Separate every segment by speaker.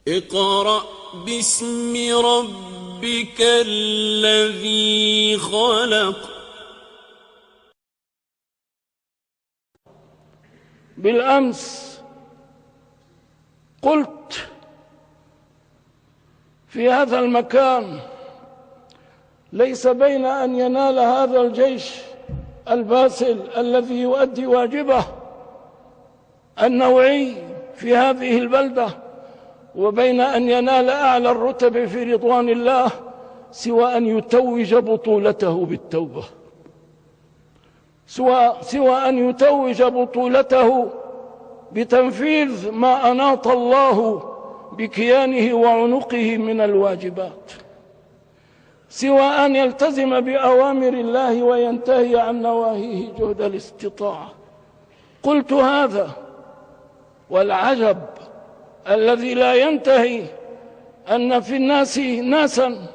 Speaker 1: اقرأ باسم ربك الذي خلق.
Speaker 2: بالأمس قلت في هذا المكان: ليس بين أن ينال هذا الجيش الباسل الذي يؤدي واجبه النوعي في هذه البلدة وبين أن ينال أعلى الرتب في رضوان الله سوى أن يتوج بطولته بالتوبة، سوى أن يتوج بطولته بتنفيذ ما أناط الله بكيانه وعنقه من الواجبات، سوى أن يلتزم بأوامر الله وينتهي عن نواهيه جهد الاستطاعة. قلت هذا، والعجب الذي لا ينتهي أن في الناس ناسا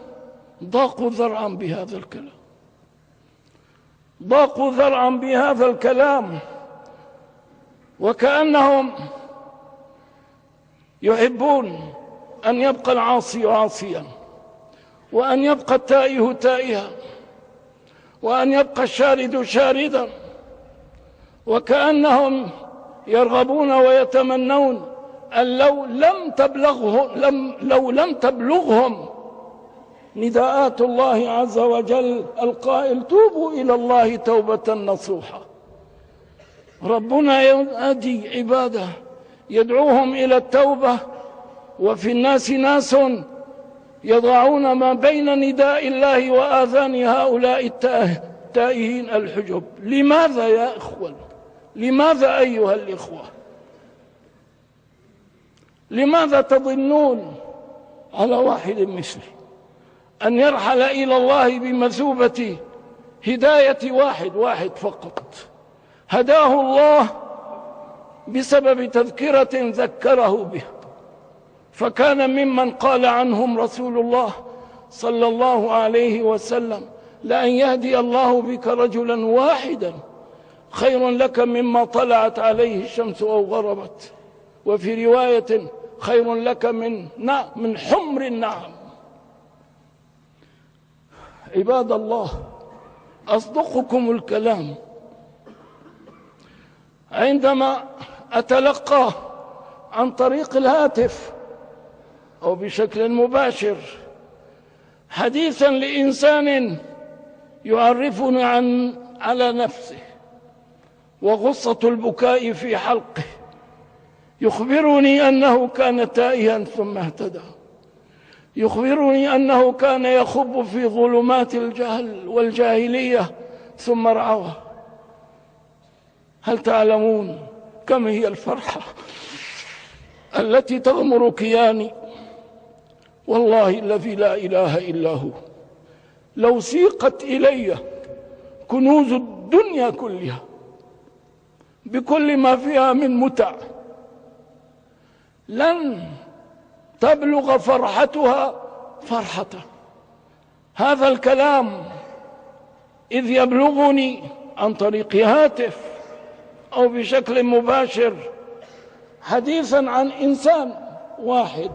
Speaker 2: ضاقوا ذرعا بهذا الكلام، ضاقوا ذرعا بهذا الكلام، وكأنهم يحبون أن يبقى العاصي عاصيا، وأن يبقى التائه تائها، وأن يبقى الشارد شاردا، وكأنهم يرغبون ويتمنون أن لو لم تبلغهم نداءات الله عز وجل القائل: توبوا إلى الله توبة نصوحا. ربنا ينادي عباده يدعوهم إلى التوبة، وفي الناس ناس يضعون ما بين نداء الله وآذان هؤلاء التائهين الحجب. لماذا يا إخوة؟ لماذا أيها الإخوة؟ لماذا تظنون على واحد مثلي أن يرحل إلى الله بمثوبة هداية واحد فقط هداه الله بسبب تذكرة ذكره بها، فكان ممن قال عنهم رسول الله صلى الله عليه وسلم: لأن يهدي الله بك رجلا واحدا خير لك مما طلعت عليه الشمس أو غربت، وفي رواية: خير لك من حمر النعم. عباد الله، أصدقكم الكلام، عندما أتلقى عن طريق الهاتف أو بشكل مباشر حديثا لإنسان يعرفني على نفسه وغصة البكاء في حلقه، يخبرني أنه كان تائها ثم اهتدى، يخبرني أنه كان يخب في ظلمات الجهل والجاهلية ثم رعوه، هل تعلمون كم هي الفرحة التي تغمر كياني؟ والله الذي لا إله إلا هو، لو سيقت إلي كنوز الدنيا كلها بكل ما فيها من متع لن تبلغ فرحتها فرحته. هذا الكلام إذ يبلغني عن طريق هاتف أو بشكل مباشر حديثا عن إنسان واحد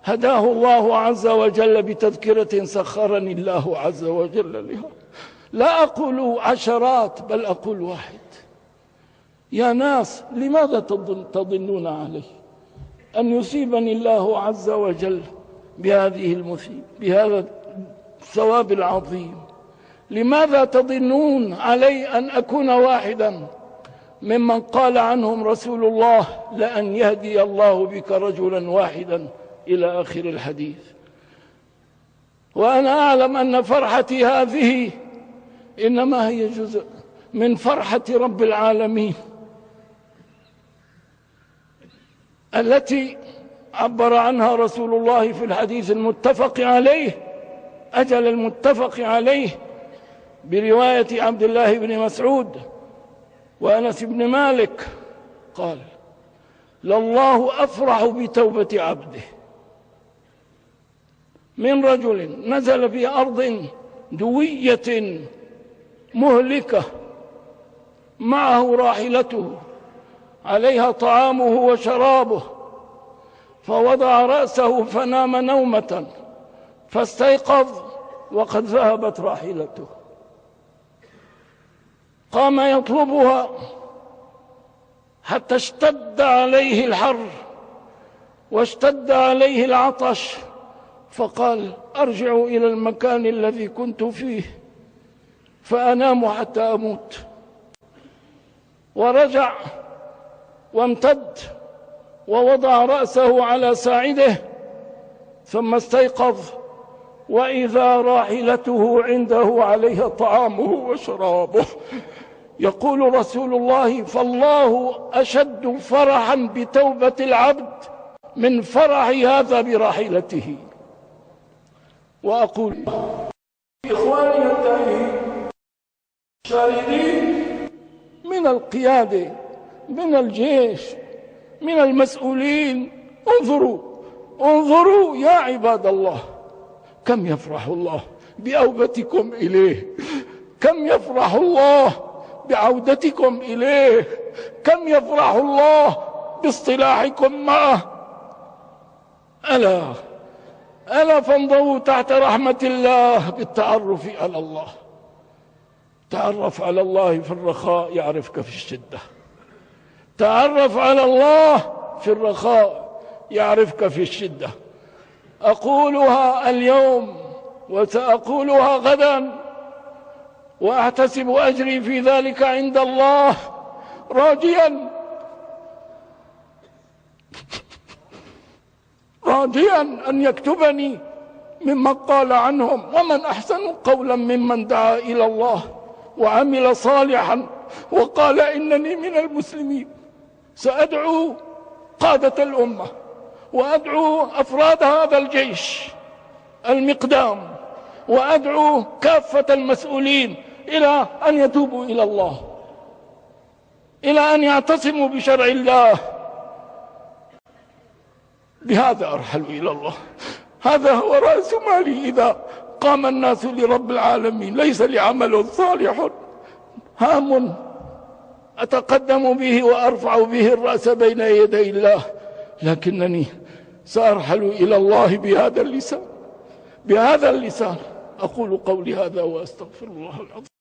Speaker 2: هداه الله عز وجل بتذكرة سخرني الله عز وجل لها، لا أقول عشرات بل أقول واحد. يا ناس، لماذا تظنون علي أن يصيبني الله عز وجل بهذا الثواب العظيم؟ لماذا تظنون علي أن أكون واحدا ممن قال عنهم رسول الله: لأن يهدي الله بك رجلا واحدا إلى آخر الحديث؟ وأنا أعلم أن فرحتي هذه إنما هي جزء من فرحة رب العالمين التي عبر عنها رسول الله في الحديث المتفق عليه، أجل المتفق عليه، برواية عبد الله بن مسعود وأنس بن مالك قال: لله أفرح بتوبة عبده من رجل نزل في أرض دوية مهلكة معه راحلته عليها طعامه وشرابه، فوضع رأسه فنام نومة، فاستيقظ وقد ذهبت راحلته. قام يطلبها حتى اشتد عليه الحر واشتد عليه العطش، فقال: أرجع إلى المكان الذي كنت فيه فأنام حتى أموت. ورجع وامتد ووضع رأسه على ساعده، ثم استيقظ وإذا راحلته عنده عليها طعامه وشرابه. يقول رسول الله: فالله أشد فرحا بتوبة العبد من فرح هذا براحلته. وأقول إخواني التائهين الشاردين من القيادة، من الجيش، من المسؤولين، انظروا يا عباد الله، كم يفرح الله بأوبتكم إليه، كم يفرح الله بعودتكم إليه، كم يفرح الله باصطلاحكم معه. ألا فانضوا تحت رحمة الله بالتعرف على الله. تعرف على الله في الرخاء يعرفك في الشدة، تعرف على الله في الرخاء يعرفك في الشدة. أقولها اليوم وسأقولها غدا، وأحتسب أجري في ذلك عند الله، راجيا أن يكتبني ممن قال عنهم: ومن أحسن قولا ممن دعا إلى الله وعمل صالحا وقال إنني من المسلمين. سأدعو قادة الأمة وأدعو أفراد هذا الجيش المقدام وأدعو كافة المسؤولين إلى أن يتوبوا إلى الله، إلى أن يعتصموا بشرع الله. بهذا أرحل إلى الله. هذا هو رأس مالي إذا قام الناس لرب العالمين، ليس لعمل صالح هام أتقدم به وأرفع به الرأس بين يدي الله، لكنني سأرحل إلى الله بهذا اللسان. أقول قولي هذا وأستغفر الله العظيم.